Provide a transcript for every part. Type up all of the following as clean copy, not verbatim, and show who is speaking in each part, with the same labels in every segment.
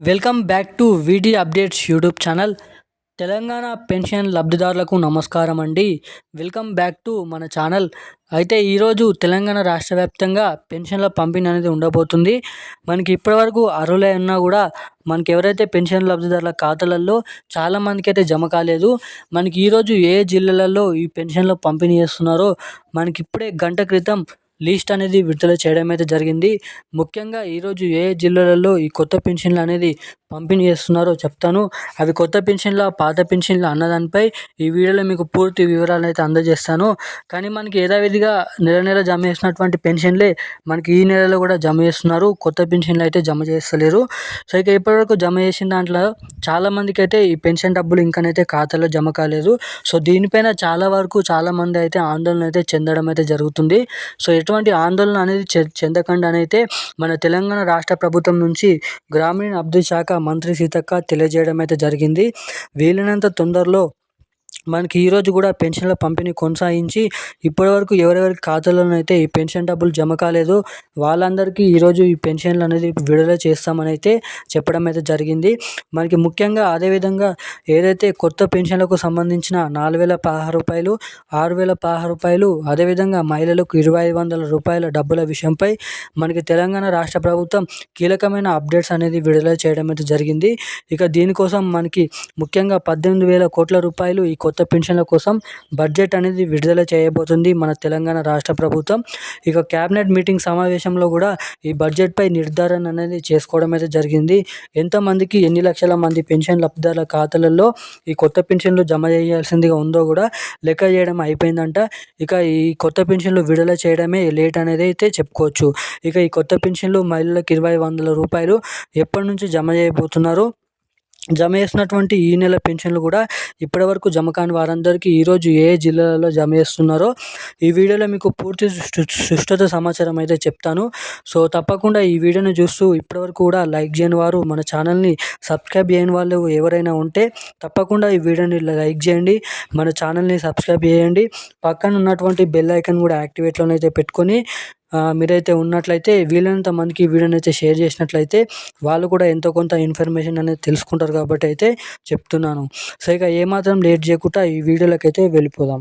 Speaker 1: Welcome back to వీడి updates YouTube channel. Telangana pension లబ్ధిదారులకు నమస్కారం అండి. వెల్కమ్ బ్యాక్ టు మన ఛానల్. అయితే ఈరోజు తెలంగాణ రాష్ట్ర వ్యాప్తంగా పెన్షన్ల పంపిణీ అనేది ఉండబోతుంది. మనకి ఇప్పటివరకు అర్హులై ఉన్నా కూడా మనకి ఎవరైతే పెన్షన్ లబ్ధిదారుల ఖాతాలలో చాలామందికి అయితే జమ కాలేదు. మనకి ఈరోజు ఏ జిల్లాలలో ఈ పెన్షన్ల పంపిణీ చేస్తున్నారో మనకి ఇప్పుడే గంట క్రితం లిస్ట్ అనేది విడుదల చేయడం అయితే జరిగింది. ముఖ్యంగా ఈరోజు ఏ జిల్లాలలో ఈ కొత్త పెన్షన్లు అనేది పంపిణీ చేస్తున్నారో చెప్తాను. అవి కొత్త పెన్షన్ల, పాత పెన్షన్ల అన్నదానిపై ఈ వీడియోలో మీకు పూర్తి వివరాలు అయితే అందజేస్తాను. కానీ మనకి యథావిధిగా నెల నెల జమ చేసినటువంటి పెన్షన్లే మనకి ఈ నెలలో కూడా జమ చేస్తున్నారు. కొత్త పెన్షన్లు అయితే జమ చేస్తలేరు. సో ఇక ఇప్పటివరకు జమ చేసిన దాంట్లో చాలామందికి అయితే ఈ పెన్షన్ డబ్బులు ఇంకనైతే ఖాతాలో జమ కాలేదు. సో దీనిపైన చాలామంది అయితే ఆందోళన అయితే చెందడం అయితే జరుగుతుంది. సో ఎటువంటి ఆందోళన అనేది చెందకుండా అయితే మన తెలంగాణ రాష్ట్ర ప్రభుత్వం నుంచి గ్రామీణ అభివృద్ధి శాఖ మంత్రి సీతక్క తెలియజేయడం అయితే జరిగింది. వీలైనంత తొందరలో మనకి ఈరోజు కూడా పెన్షన్ల పంపిణీ కొనసాగించి ఇప్పటివరకు ఎవరెవరి ఖాతాలోనైతే అయితే ఈ పెన్షన్ డబ్బులు జమ కాలేదో వాళ్ళందరికీ ఈరోజు ఈ పెన్షన్లు అనేది విడుదల చేస్తామని అయితే చెప్పడం అయితే జరిగింది. మనకి ముఖ్యంగా అదేవిధంగా ఏదైతే కొత్త పెన్షన్లకు సంబంధించిన 4,016 రూపాయలు, 6,016 రూపాయలు, అదేవిధంగా మహిళలకు 2,500 రూపాయల డబ్బుల విషయంపై మనకి తెలంగాణ రాష్ట్ర ప్రభుత్వం కీలకమైన అప్డేట్స్ అనేది విడుదల చేయడం అయితే జరిగింది. ఇక దీనికోసం మనకి ముఖ్యంగా 18,000 కోట్ల రూపాయలు ఈ కొత్త పెన్షన్ల కోసం బడ్జెట్ అనేది విడుదల చేయబోతుంది మన తెలంగాణ రాష్ట్ర ప్రభుత్వం. ఇక క్యాబినెట్ మీటింగ్ సమావేశంలో కూడా ఈ బడ్జెట్పై నిర్ధారణ అనేది చేసుకోవడం అయితే జరిగింది. ఎంతమందికి ఎన్ని లక్షల మంది పెన్షన్ లబ్ధిదారుల ఖాతాలలో ఈ కొత్త పెన్షన్లు జమ చేయాల్సిందిగా ఉందో కూడా లెక్క చేయడం అయిపోయిందంట. ఇక ఈ కొత్త పెన్షన్లు విడుదల చేయడమే లేట్ అనేది అయితే చెప్పుకోవచ్చు. ఇక ఈ కొత్త పెన్షన్లు మహిళలకు 2,500 రూపాయలు ఎప్పటి నుంచి జమ చేయబోతున్నారు, జమ చేసినటువంటి ఈ నెల పెన్షన్లు కూడా ఇప్పటివరకు జమ కాని వారందరికీ ఈరోజు ఏ జిల్లాలలో జమ చేస్తున్నారో ఈ వీడియోలో మీకు పూర్తి సుష్ఠత సమాచారం అయితే చెప్తాను. సో తప్పకుండా ఈ వీడియోని చూస్తూ ఇప్పటివరకు కూడా లైక్ చేయని వారు, మన ఛానల్ని సబ్స్క్రైబ్ చేయని వాళ్ళు ఎవరైనా ఉంటే తప్పకుండా ఈ వీడియోని లైక్ చేయండి, మన ఛానల్ని సబ్స్క్రైబ్ చేయండి. పక్కన ఉన్నటువంటి బెల్ ఐకాన్ కూడా యాక్టివేట్లోనైతే పెట్టుకొని మీరైతే ఉన్నట్లయితే వీలైనంత మందికి ఈ వీడియోని అయితే షేర్ చేసినట్లయితే వాళ్ళు కూడా ఎంతో కొంత ఇన్ఫర్మేషన్ అనేది తెలుసుకుంటారు కాబట్టి అయితే చెప్తున్నాను. సో ఇక ఏమాత్రం లేట్ చేయకుండా ఈ వీడియోలోకి అయితే వెళ్ళిపోదాం.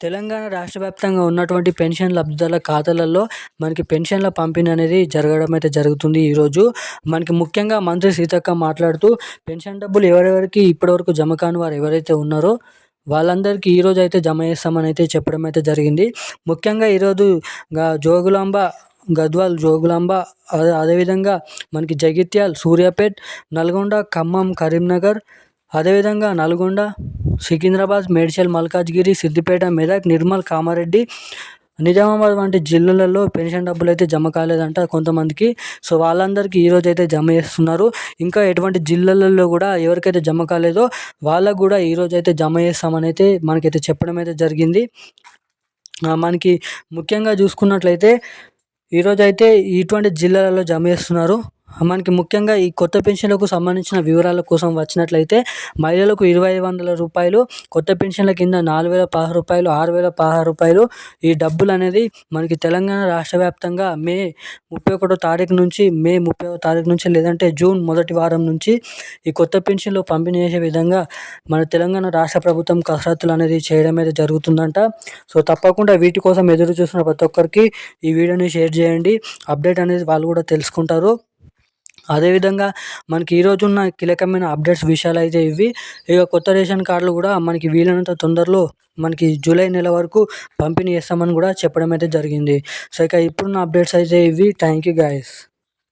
Speaker 1: తెలంగాణ రాష్ట్ర వ్యాప్తంగా ఉన్నటువంటి పెన్షన్ లబ్ధిదారుల ఖాతాలలో మనకి పెన్షన్ల పంపిణీ అనేది జరగడం అయితే జరుగుతుంది. ఈరోజు మనకి ముఖ్యంగా మంత్రి సీతక్క మాట్లాడుతూ పెన్షన్ డబ్బులు ఎవరెవరికి ఇప్పటివరకు జమ కాని వారు ఎవరైతే ఉన్నారో వాళ్ళందరికీ ఈరోజు అయితే జమ చేస్తామని అయితే చెప్పడం అయితే జరిగింది. ముఖ్యంగా ఈరోజు జోగులాంబ గద్వాల్, జోగులాంబ, అదేవిధంగా మనకి జగిత్యాల్, సూర్యాపేట్, నల్గొండ, ఖమ్మం, కరీంనగర్, అదేవిధంగా నల్గొండ, సికింద్రాబాద్, మేడ్చల్, మల్కాజ్గిరి, సిద్దిపేట, మెదక్, నిర్మల్, కామారెడ్డి, నిజామాబాద్ వంటి జిల్లాలలో పెన్షన్ డబ్బులు అయితే జమ కాలేదంట కొంతమందికి. సో వాళ్ళందరికీ ఈరోజు అయితే జమ చేస్తున్నారు. ఇంకా ఎటువంటి జిల్లాలలో కూడా ఎవరికైతే జమ కాలేదో వాళ్ళకు కూడా ఈరోజు అయితే జమ చేస్తామని అయితే మనకైతే చెప్పడం అయితే జరిగింది. మనకి ముఖ్యంగా చూసుకున్నట్లయితే ఈరోజు అయితే ఇటువంటి జిల్లాలలో జమ చేస్తున్నారు. మనకి ముఖ్యంగా ఈ కొత్త పెన్షన్లకు సంబంధించిన వివరాల కోసం వచ్చినట్లయితే మహిళలకు 2,500 రూపాయలు, కొత్త పెన్షన్ల కింద 4,016 రూపాయలు, 6,016 రూపాయలు ఈ డబ్బులు అనేది మనకి తెలంగాణ రాష్ట్ర వ్యాప్తంగా మే 30వ తారీఖు నుంచి లేదంటే జూన్ మొదటి వారం నుంచి ఈ కొత్త పెన్షన్లు పంపిణీ చేసే విధంగా మన తెలంగాణ రాష్ట్ర ప్రభుత్వం కసరత్తులు అనేది చేయడం అయితే జరుగుతుందంట. సో తప్పకుండా వీటి కోసం ఎదురు చూస్తున్న ప్రతి ఒక్కరికి ఈ వీడియోని షేర్ చేయండి. అప్డేట్ అనేది వాళ్ళు కూడా తెలుసుకుంటారు. అదేవిధంగా మనకి ఈరోజు ఉన్న కీలకమైన అప్డేట్స్ విషయాలు అయితే ఇవి. ఇక కొత్త రేషన్ కార్డులు కూడా మనకి వీలైనంత తొందరలో మనకి జూలై నెల వరకు పంపిణీ చేస్తామని కూడా చెప్పడం అయితే జరిగింది. సో ఇక ఇప్పుడున్న అప్డేట్స్ అయితే ఇవి. Thank you guys.